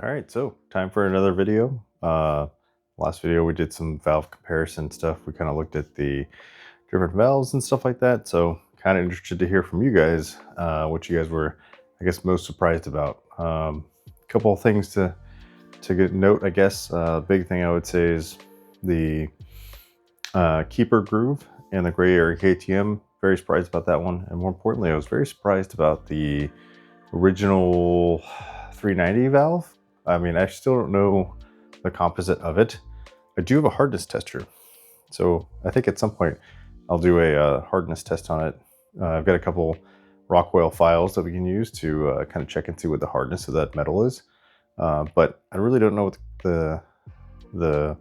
All right, so time for another video. Last video we did some valve comparison stuff. We kind of looked at the different valves and stuff like that. So kind of interested to hear from you guys what you guys were, I guess, most surprised about. A couple of things to get note, I guess. Big thing I would say is the keeper groove and the gray area KTM. Very surprised about that one, and more importantly, I was very surprised about the original 390 valve. I mean, I still don't know the composite of it. I do have a hardness tester, so I think at some point I'll do a hardness test on it. I've got a couple Rockwell files that we can use to kind of check and see what the hardness of that metal is. But I really don't know what the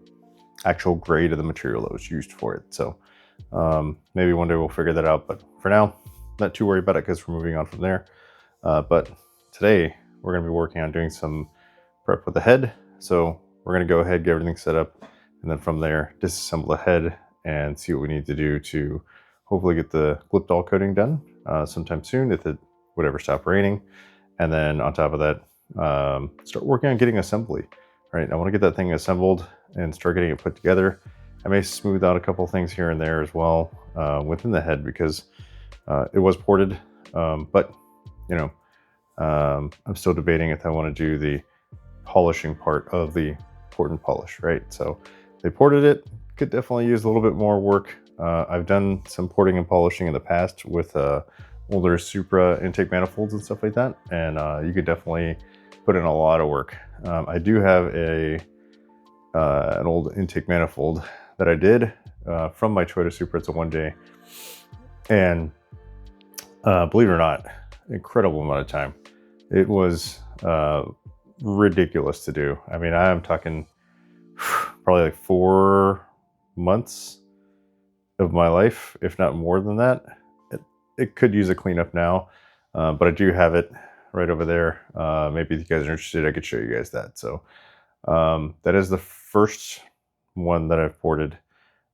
actual grade of the material that was used for it. So maybe one day we'll figure that out. But for now, not too worried about it because we're moving on from there. But today we're going to be working on doing some prep with the head. So we're going to go ahead, get everything set up, and then from there disassemble the head and see what we need to do to hopefully get the Glyptal coating done sometime soon if it would ever stop raining. And then on top of that, start working on getting assembly. Right, I want to get that thing assembled and start getting it put together. I may smooth out a couple things here and there as well within the head because it was ported, but you know, I'm still debating if I want to do the polishing part of the port and polish, right? So they ported it, could definitely use a little bit more work. I've done some porting and polishing in the past with older Supra intake manifolds and stuff like that, and you could definitely put in a lot of work. I do have an old intake manifold that I did from my Toyota Supra. It's a 1J, and believe it or not, incredible amount of time. It was ridiculous to do. I mean, I'm talking probably like 4 months of my life, if not more than that. It could use a cleanup now, but I do have it right over there. Maybe if you guys are interested, I could show you guys that. So that is the first one that I've ported,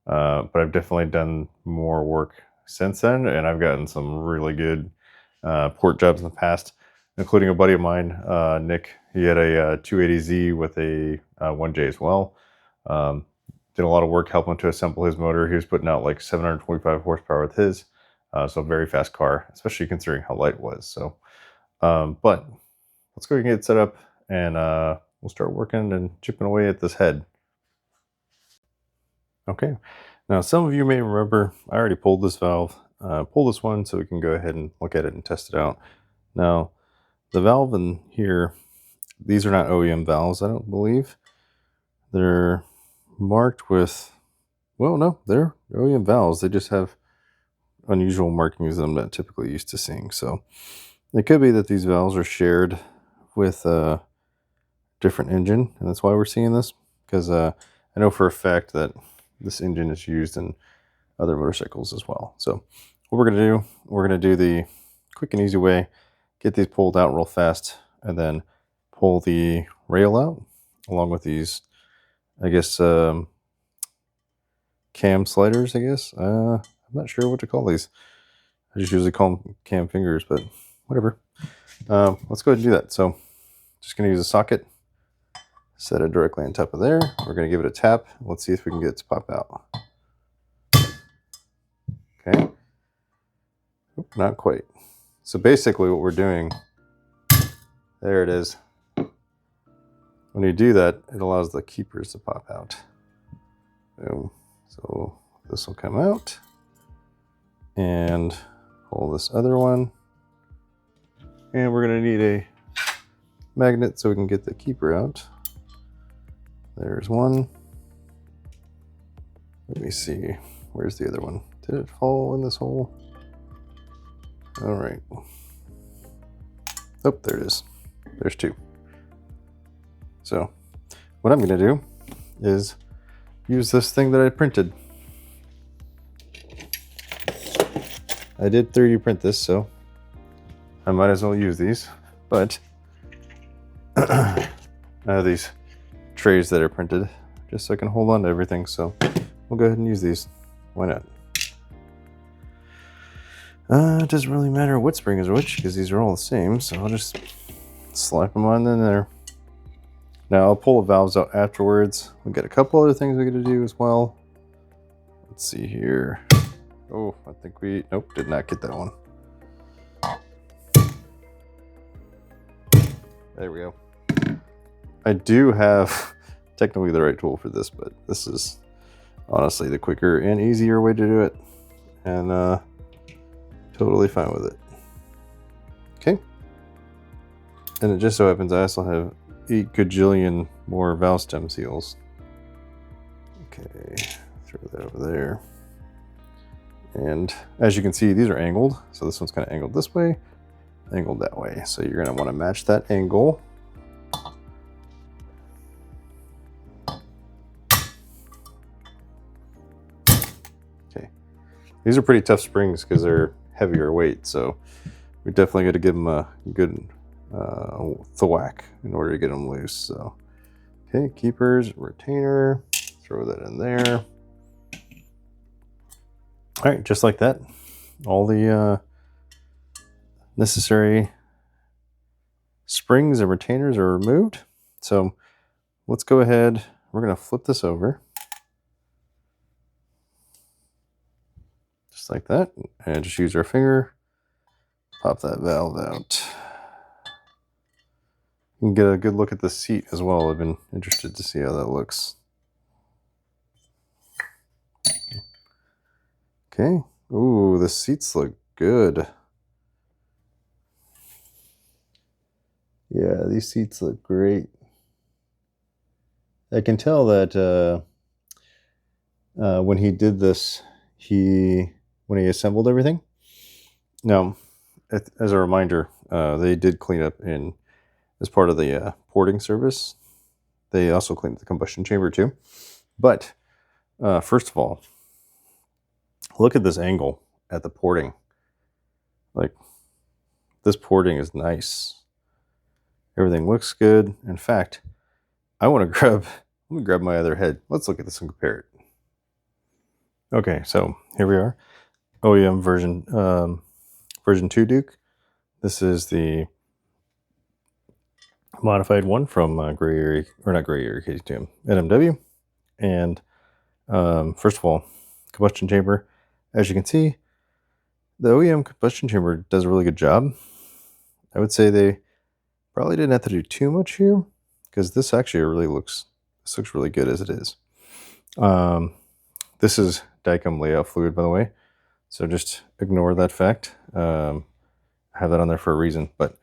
but I've definitely done more work since then, and I've gotten some really good port jobs in the past, including a buddy of mine, Nick. He had a 280Z with a 1J as well. Did a lot of work helping to assemble his motor. He was putting out like 725 horsepower with his, so a very fast car, especially considering how light it was. So, but let's go and get it set up, and we'll start working and chipping away at this head. Okay, now some of you may remember I already pulled this valve, pull this one so we can go ahead and look at it and test it out. Now, the valve in here, these are not OEM valves, I don't believe. They're marked with, well, no, they're OEM valves. They just have unusual markings that I'm not typically used to seeing. So it could be that these valves are shared with a different engine, and that's why we're seeing this, because I know for a fact that this engine is used in other motorcycles as well. So what we're going to do the quick and easy way, get these pulled out real fast, and then pull the rail out along with these, I guess, cam sliders, I guess. I'm not sure what to call these. I just usually call them cam fingers, but whatever. Let's go ahead and do that. So just going to use a socket, set it directly on top of there. We're going to give it a tap. Let's see if we can get it to pop out. Okay. Oop, not quite. So basically what we're doing, there it is. When you do that, it allows the keepers to pop out. Boom. So this will come out and pull this other one. And we're going to need a magnet so we can get the keeper out. There's one. Let me see. Where's the other one? Did it fall in this hole? All right. Oh, there it is. There's two. So what I'm going to do is use this thing that I printed. I did 3D print this, so I might as well use these. But I have these trays that are printed just so I can hold on to everything. So we'll go ahead and use these. Why not? It doesn't really matter what spring is which because these are all the same. So I'll just slap them on in there. Now I'll pull the valves out afterwards. We've got a couple other things we got to do as well. Let's see here. Oh, I think we, nope, did not get that one. There we go. I do have technically the right tool for this, but this is honestly the quicker and easier way to do it. And totally fine with it. Okay. And it just so happens I also have 8 gajillion more valve stem seals. Okay, throw that over there. And as you can see, these are angled. So this one's kind of angled this way, angled that way. So you're gonna wanna match that angle. Okay, these are pretty tough springs because they're heavier weight. So we definitely got to give them a good thwack in order to get them loose. So, okay, keepers, retainer, throw that in there. All right, just like that, all the necessary springs and retainers are removed. So let's go ahead. We're going to flip this over. Just like that. And just use our finger. Pop that valve out. You can get a good look at the seat as well. I've been interested to see how that looks. Okay. Ooh, the seats look good. Yeah, these seats look great. I can tell that when he did this, when he assembled everything. Now, as a reminder, they did clean up as part of the porting service. They also cleaned the combustion chamber too. But first of all, look at this angle at the porting. Like, this porting is nice. Everything looks good. In fact, let me grab my other head. Let's look at this and compare it. Okay, so here we are. OEM version 2 Duke. This is the modified one from KTM, NMW. And first of all, combustion chamber. As you can see, the OEM combustion chamber does a really good job. I would say they probably didn't have to do too much here, because this actually looks really good as it is. This is Dicom layout fluid, by the way, so just ignore that fact. I have that on there for a reason, but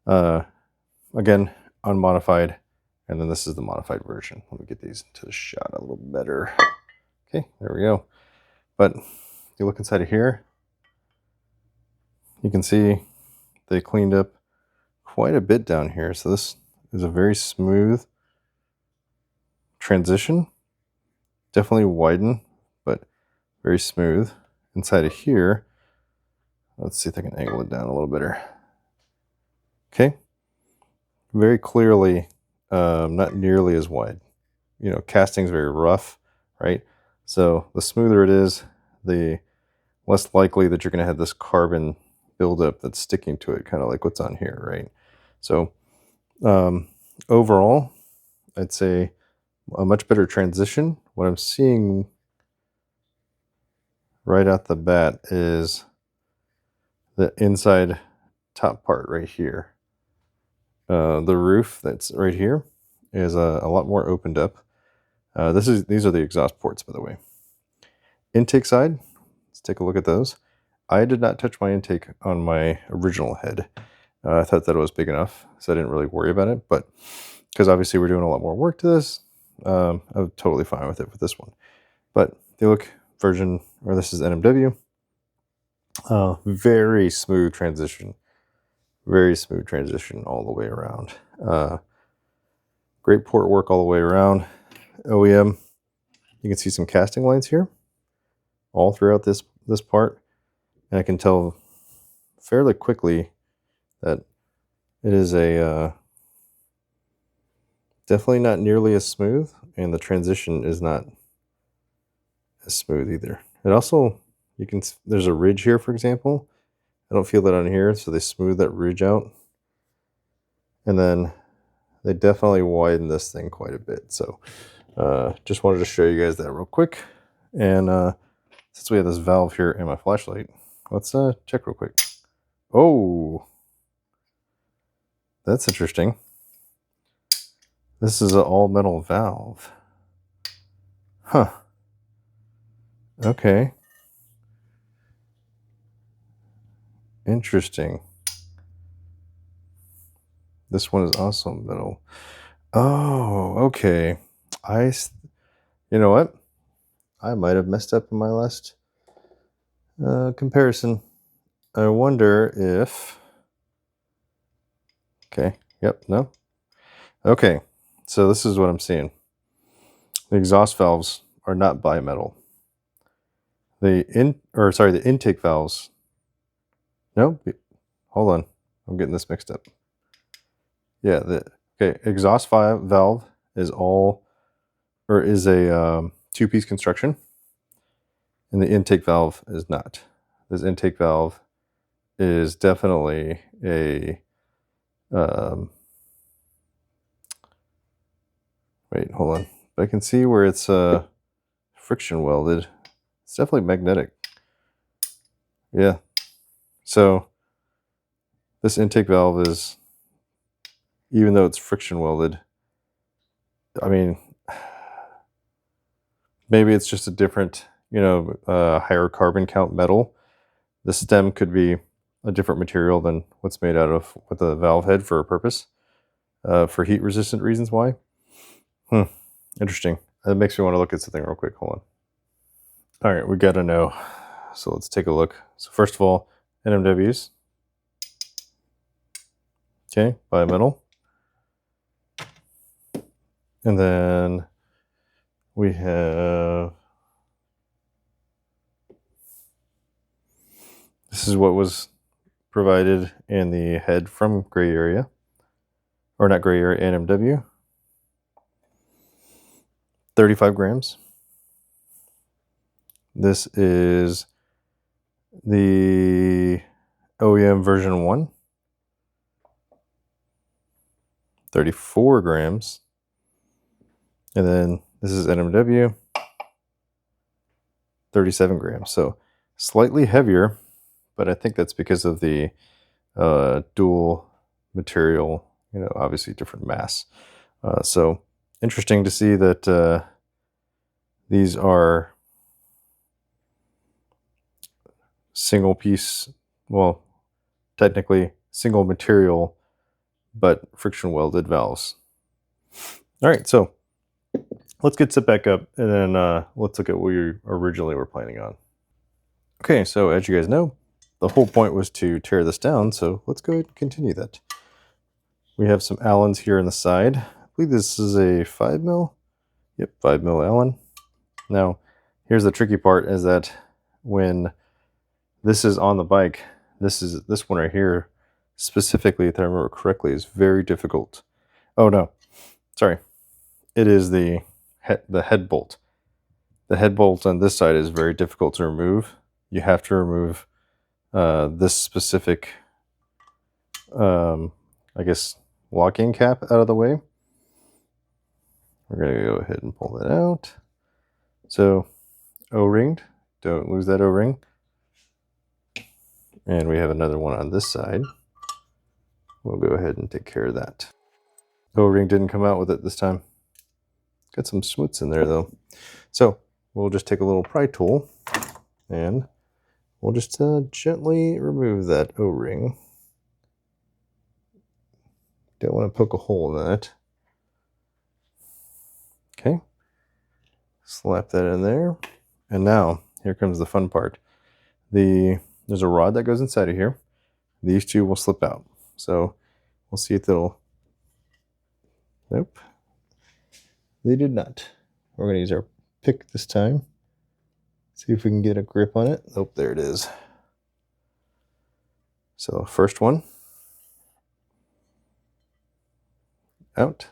again, unmodified, and then this is the modified version. Let me get these into the shot a little better. Okay, there we go. But if you look inside of here, you can see they cleaned up quite a bit down here. So this is a very smooth transition. Definitely widen, but very smooth. Inside of here, let's see if I can angle it down a little better. Okay, very clearly not nearly as wide. You know, casting's very rough, right? So the smoother it is, the less likely that you're going to have this carbon buildup that's sticking to it, kind of like what's on here, right? So overall, I'd say a much better transition. What I'm seeing right out the bat is the inside top part right here. The roof that's right here is a lot more opened up. These are the exhaust ports, by the way. Intake side, let's take a look at those. I did not touch my intake on my original head. I thought that it was big enough, so I didn't really worry about it. But because obviously we're doing a lot more work to this, I'm totally fine with it with this one. But if you look, this is NMW. Very smooth transition. Very smooth transition all the way around. Great port work all the way around. OEM, you can see some casting lines here all throughout this part. And I can tell fairly quickly that it is definitely not nearly as smooth, and the transition is not as smooth either. It also, there's a ridge here, for example. I don't feel that on here, so they smooth that ridge out. And then they definitely widen this thing quite a bit. So just wanted to show you guys that real quick. And since we have this valve here in my flashlight, let's check real quick. Oh, that's interesting. This is an all metal valve. Huh. Okay. Interesting. This one is also metal. Oh, okay. You know what? I might have messed up in my last comparison. I wonder if... Okay. Yep. No. Okay. So this is what I'm seeing. The exhaust valves are not bimetal. The intake valves. No. Hold on. I'm getting this mixed up. Yeah. Okay. Exhaust valve is a two-piece construction, and the intake valve is not. This intake valve is definitely a wait, hold on. I can see where it's friction welded. It's definitely magnetic. Yeah. So this intake valve is, even though it's friction welded, I mean, maybe it's just a different, higher carbon count metal. The stem could be a different material than what's made out of with a valve head for a purpose, for heat resistant reasons why. Interesting. That makes me want to look at something real quick. Hold on. All right, we got to know. So let's take a look. So first of all, NMWs. Okay, bimetal. And then we have, this is what was provided in the head from gray area, or not gray area, NMW. 35 grams. This is the OEM version 1. 34 grams. And then this is NMW. 37 grams. So slightly heavier, but I think that's because of the dual material, obviously different mass. So interesting to see that these are single piece, well, technically single material, but friction welded valves. All right, so let's get set back up, and then let's look at what we originally were planning on. Okay, so as you guys know, the whole point was to tear this down, so let's go ahead and continue that. We have some Allens here on the side. I believe this is a 5mm. Yep, 5mm Allen. Now, here's the tricky part, is that when this is on the bike, this one right here, specifically, if I remember correctly, is very difficult. Oh no, sorry. It is the head bolt. The head bolt on this side is very difficult to remove. You have to remove this specific, I guess, locking cap out of the way. We're going to go ahead and pull that out. So, O-ringed. Don't lose that O-ring. And we have another one on this side. We'll go ahead and take care of that. O-ring didn't come out with it this time. Got some schmutz in there though. So we'll just take a little pry tool and we'll just gently remove that O-ring. Don't want to poke a hole in that. Okay. Slap that in there. And now here comes the fun part. There's a rod that goes inside of here. These two will slip out. So we'll see if it'll... Nope. They did not. We're going to use our pick this time. See if we can get a grip on it. Nope, there it is. So first one. Out.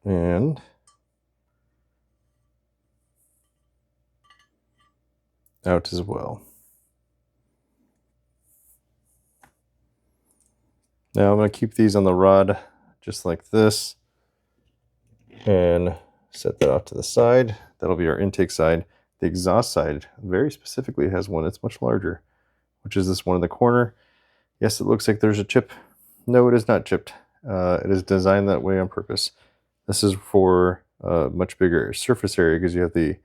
And out as well. Now I'm going to keep these on the rod just like this and set that off to the side. That'll be our intake side. The exhaust side very specifically has one that's much larger, which is this one in the corner. Yes, it looks like there's a chip. No, it is not chipped. It is designed that way on purpose. This is for a much bigger surface area because you have the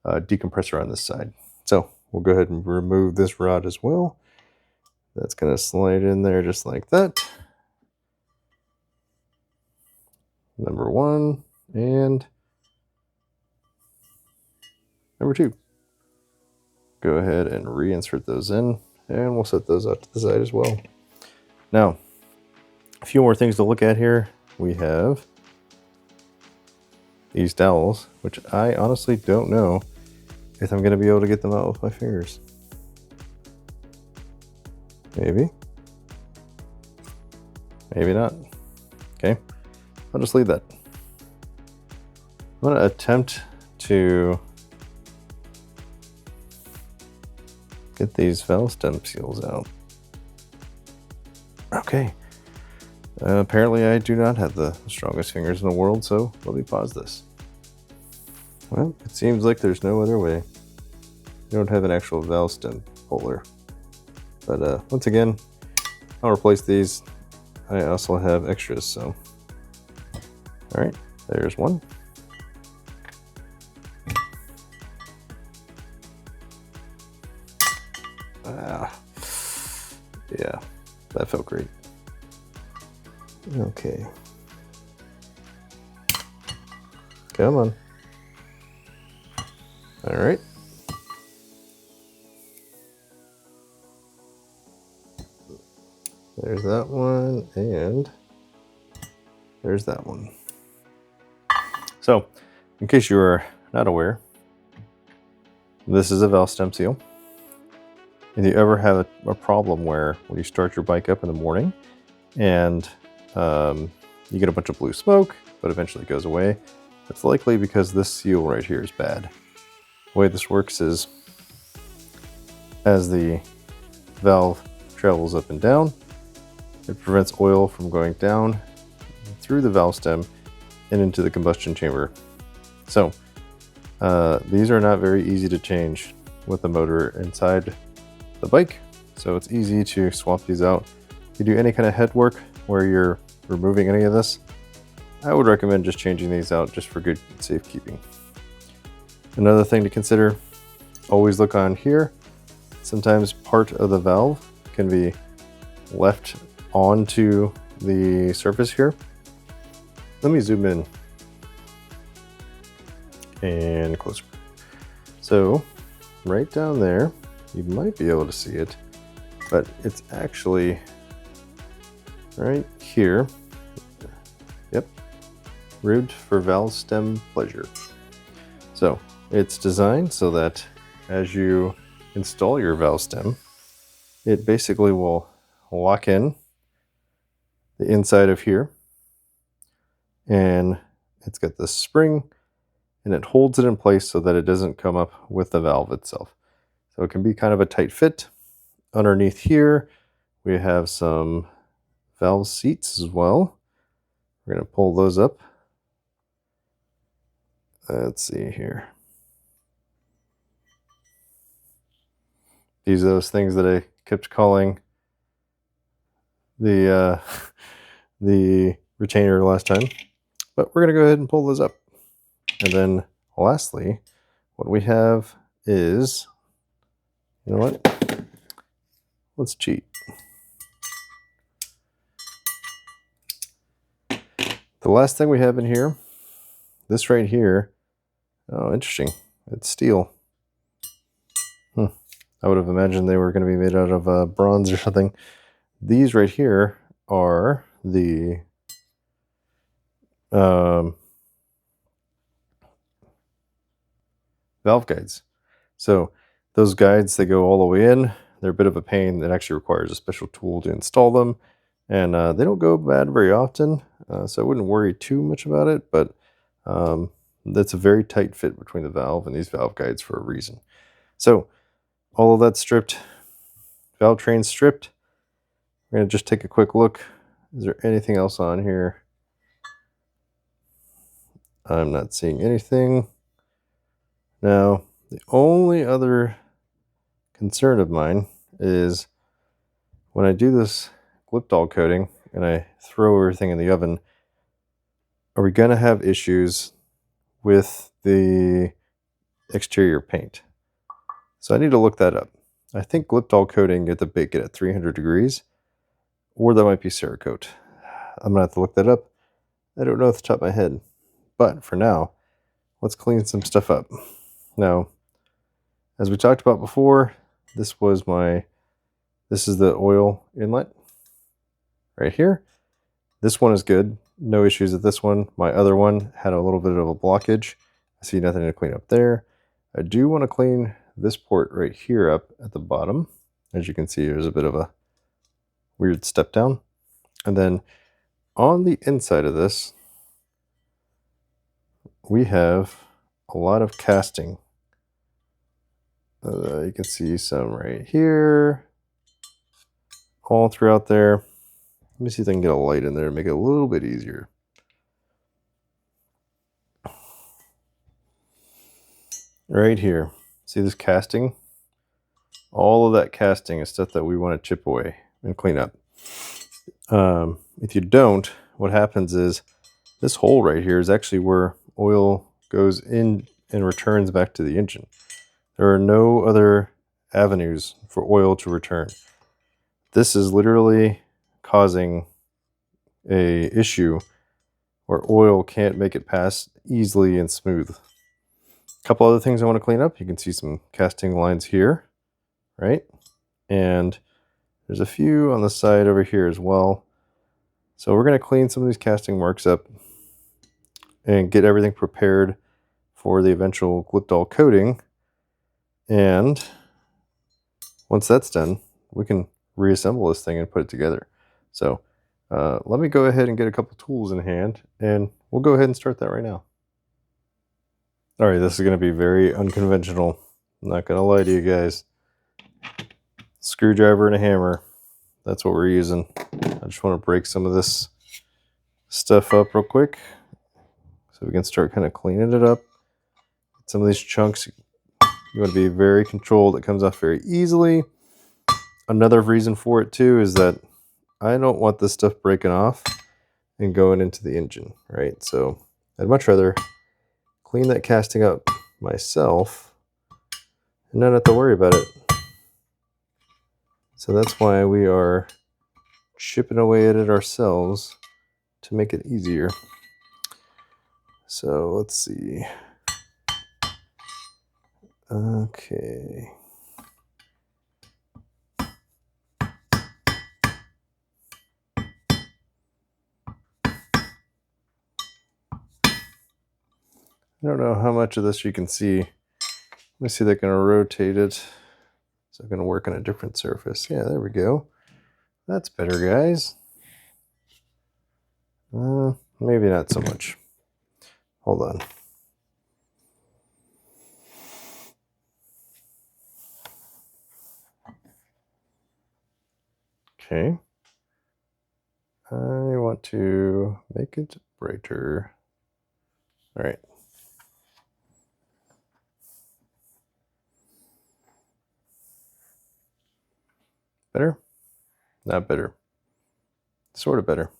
decompressor on this side. So we'll go ahead and remove this rod as well. That's going to slide in there just like that. Number 1 and number 2. Go ahead and reinsert those in, and we'll set those out to the side as well. Now, a few more things to look at here. We have these dowels, which I honestly don't know if I'm going to be able to get them out with my fingers. Maybe. Maybe not. Okay. I'll just leave that. I'm going to attempt to get these valve stem seals out. Okay. Apparently I do not have the strongest fingers in the world, so let me pause this. Well, it seems like there's no other way. You don't have an actual valve stem puller. But once again, I'll replace these. I also have extras, so. All right, there's one. Yeah, that felt great. Okay. Come on. All right. There's that one, and there's that one. So, in case you are not aware, this is a valve stem seal. If you ever have a problem where when you start your bike up in the morning and you get a bunch of blue smoke, but eventually it goes away, it's likely because this seal right here is bad. The way this works is as the valve travels up and down, it prevents oil from going down through the valve stem and into the combustion chamber. So these are not very easy to change with the motor inside the bike, so it's easy to swap these out. If you do any kind of head work where you're removing any of this, I would recommend just changing these out just for good safekeeping. Another thing to consider, always look on here. Sometimes part of the valve can be left onto the surface here. Let me zoom in and closer. So right down there, you might be able to see it, but it's actually right here. Yep, ribbed for valve stem pleasure. So it's designed so that as you install your valve stem, it basically will lock in the inside of here, and it's got this spring and it holds it in place so that it doesn't come up with the valve itself. So it can be kind of a tight fit. Underneath here, we have some valve seats as well. We're going to pull those up. Let's see here. These are those things that I kept calling the the retainer last time, but we're going to go ahead and pull those up. And then lastly, what we have is, you know what? Let's cheat. The last thing we have in here, this right here, oh, interesting. It's steel. I would have imagined they were going to be made out of bronze or something. These right here are the valve guides. So those guides, they go all the way in. They're a bit of a pain. It actually requires a special tool to install them, and they don't go bad very often, so I wouldn't worry too much about it, but that's a very tight fit between the valve and these valve guides for a reason. So all of that stripped, valve train stripped. We're going to just take a quick look Is there anything else on here? I'm not seeing anything. Now, the only other concern of mine is when I do this Glyptal coating and I throw everything in the oven, are we going to have issues with the exterior paint? So I need to look that up. I think Glyptal coating, you have to bake it at 300 degrees, or that might be Cerakote. I'm going to have to look that up. I don't know off the top of my head. But for now, let's clean some stuff up. Now, as we talked about before, this is the oil inlet right here. This one is good. No issues with this one. My other one had a little bit of a blockage. I see nothing to clean up there. I do want to clean this port right here up at the bottom. As you can see, there's a bit of a weird step down. And then on the inside of this, we have a lot of casting. You can see some right here, all throughout there. Let me see if I can get a light in there and make it a little bit easier. Right here, see this casting? All of that casting is stuff that we want to chip away and clean up. If you don't, what happens is this hole right here is actually where oil goes in and returns back to the engine. There are no other avenues for oil to return. This is literally causing a issue where oil can't make it pass easily and smooth. A couple other things I want to clean up. You can see some casting lines here, right? And there's a few on the side over here as well. So we're going to clean some of these casting marks up and get everything prepared for the eventual Glyptal coating. And once that's done, we can reassemble this thing and put it together. So let me go ahead and get a couple tools in hand, and we'll go ahead and start that right now. All right, this is going to be very unconventional. I'm not going to lie to you guys. Screwdriver and a hammer. That's what we're using. I just want to break some of this stuff up real quick so we can start kind of cleaning it up. Some of these chunks, you want to be very controlled. It comes off very easily. Another reason for it too is that I don't want this stuff breaking off and going into the engine, right? So I'd much rather clean that casting up myself and not have to worry about it. So that's why we are chipping away at it ourselves to make it easier. So let's see. Okay. I don't know how much of this you can see. Let me see if they're going to rotate it. So I'm going to work on a different surface. Yeah, there we go. That's better, guys. Maybe not so much. Hold on. Okay. I want to make it brighter. All right. Better? Not better. Sort of better.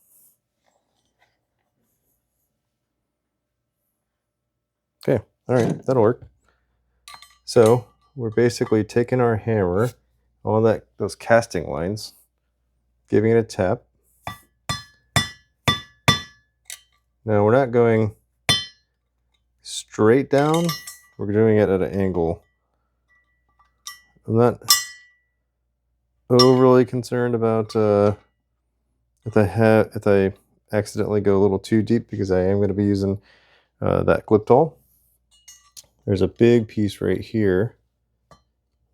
Okay, all right, that'll work. So we're basically taking our hammer on those casting lines, giving it a tap. Now we're not going straight down, we're doing it at an angle. I'm not overly concerned about if I accidentally go a little too deep, because I am going to be using that Glyptal. There's a big piece right here. I'm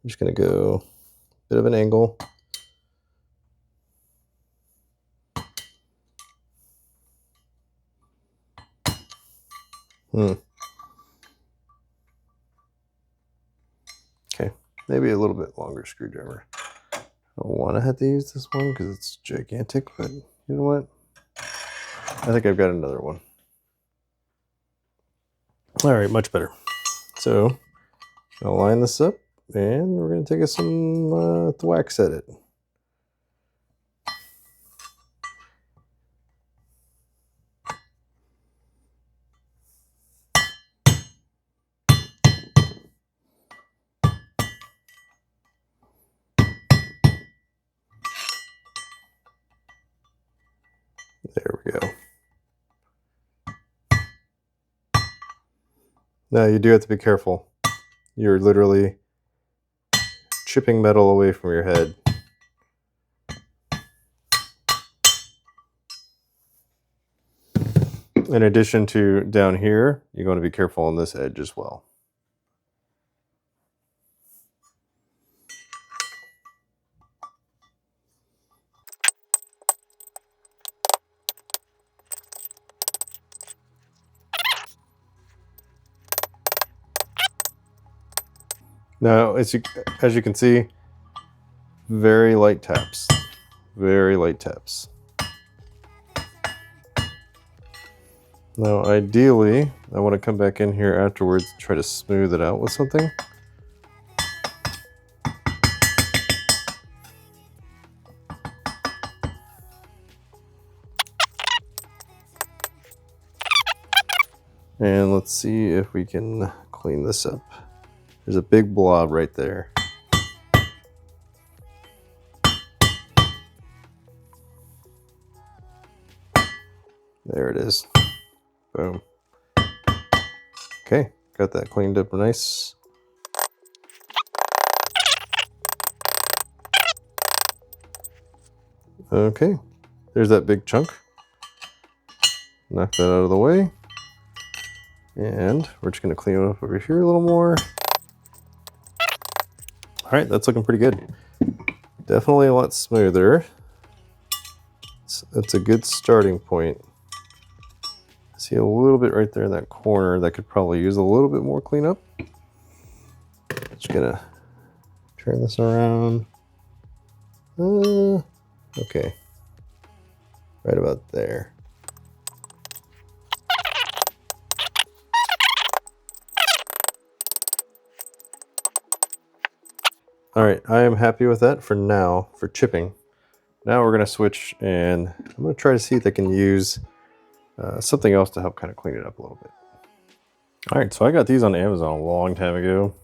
just going to go a bit of an angle. Okay, maybe a little bit longer screwdriver. I don't want to have to use this one because it's gigantic, but You know what? I think I've got another one. All right, much better. So I'll line this up, and we're going to take some wax at it. There we go. Now you do have to be careful. You're literally chipping metal away from your head. In addition to down here, you're going to be careful on this edge as well. Now, as you can see, very light taps. Very light taps. Now, ideally, I want to come back in here afterwards and try to smooth it out with something. And let's see if we can clean this up. There's a big blob right there. There it is. Boom. Okay, got that cleaned up nice. Okay, there's that big chunk. Knock that out of the way. And we're just going to clean it up over here a little more. All right, that's looking pretty good. Definitely a lot smoother. That's a good starting point. See a little bit right there in that corner that could probably use a little bit more cleanup. Just gonna turn this around. Okay, right about there. All right, I am happy with that for now, for chipping. Now we're gonna switch, and I'm gonna try to see if I can use something else to help kind of clean it up a little bit. All right, so I got these on Amazon a long time ago,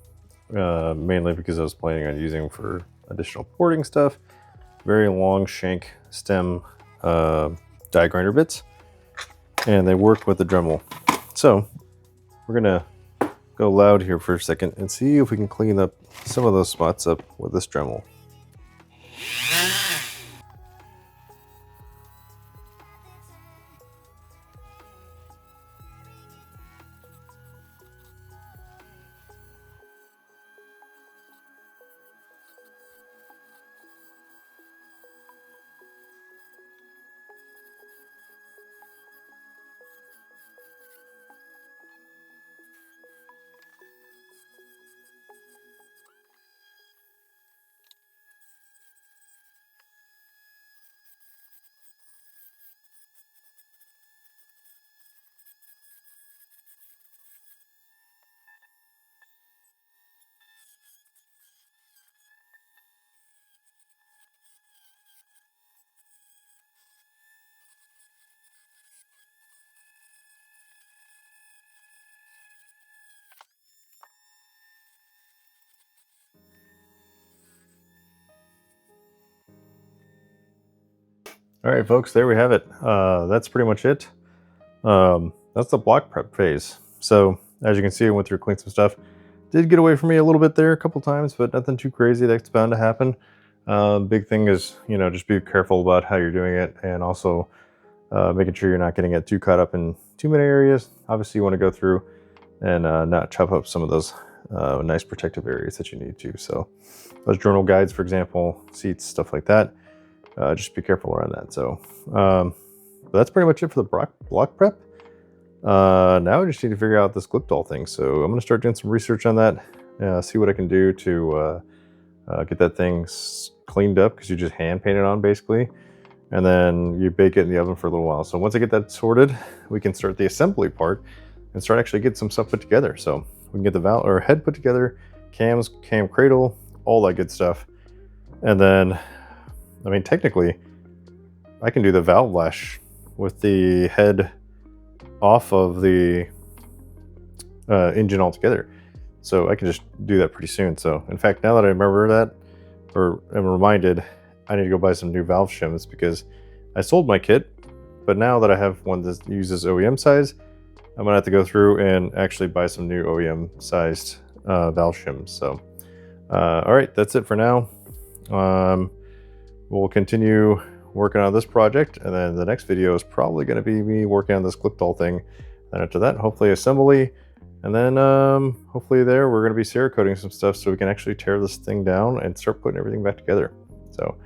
mainly because I was planning on using them for additional porting stuff. Very long shank stem die grinder bits, and they work with the Dremel. So we're gonna go loud here for a second and see if we can clean up some of those spots up with this Dremel. All right, folks, there we have it. That's pretty much it. That's the block prep phase. So as you can see, I went through, cleaned some stuff. Did get away from me a little bit there a couple times, but nothing too crazy. That's bound to happen. Big thing is, just be careful about how you're doing it, and also making sure you're not getting it too caught up in too many areas. Obviously, you want to go through and not chop up some of those nice protective areas that you need to. So those journal guides, for example, seats, stuff like that. Just be careful around that. So but that's pretty much it for the block prep. Now I just need to figure out this Glyptal thing. So I'm going to start doing some research on that, see what I can do to get that thing cleaned up, because you just hand paint it on basically. and then you bake it in the oven for a little while. So once I get that sorted, we can start the assembly part and start actually getting some stuff put together. So we can get the valve or head put together, cams, cam cradle, all that good stuff. And then, I mean, technically, I can do the valve lash with the head off of the engine altogether. So I can just do that pretty soon. So in fact, now that I remember that, or am reminded, I need to go buy some new valve shims because I sold my kit, but now that I have one that uses OEM size, I'm gonna have to go through and actually buy some new OEM sized valve shims. So, all right, that's it for now. We'll continue working on this project, and then the next video is probably going to be me working on this Glyptal thing. And after that, hopefully assembly, and then hopefully there we're going to be Cerakoting some stuff so we can actually tear this thing down and start putting everything back together. So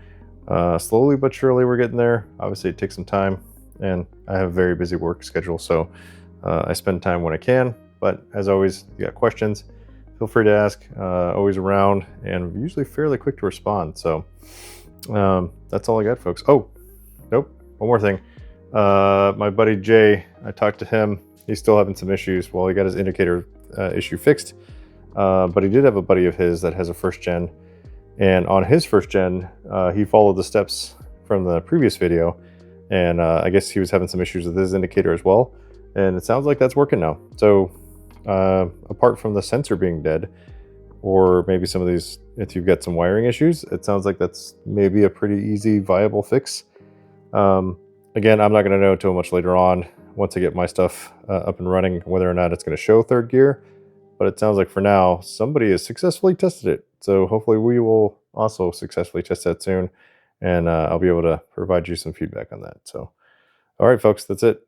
slowly but surely we're getting there. Obviously it takes some time, and I have a very busy work schedule, so I spend time when I can. But as always, if you got questions, feel free to ask. Always around, and usually fairly quick to respond. So that's all I got, folks. Oh, nope, one more thing. My buddy Jay, I talked to him. He's still having some issues. Well, he got his indicator issue fixed, but he did have a buddy of his that has a first gen, and on his first gen, he followed the steps from the previous video, and I guess he was having some issues with his indicator as well, and it sounds like that's working now. So apart from the sensor being dead, or maybe some of these, if you've got some wiring issues, it sounds like that's maybe a pretty easy, viable fix. Again, I'm not going to know until much later on, once I get my stuff up and running, whether or not it's going to show third gear. But it sounds like for now, somebody has successfully tested it. So hopefully we will also successfully test that soon, and I'll be able to provide you some feedback on that. So, all right, folks, that's it.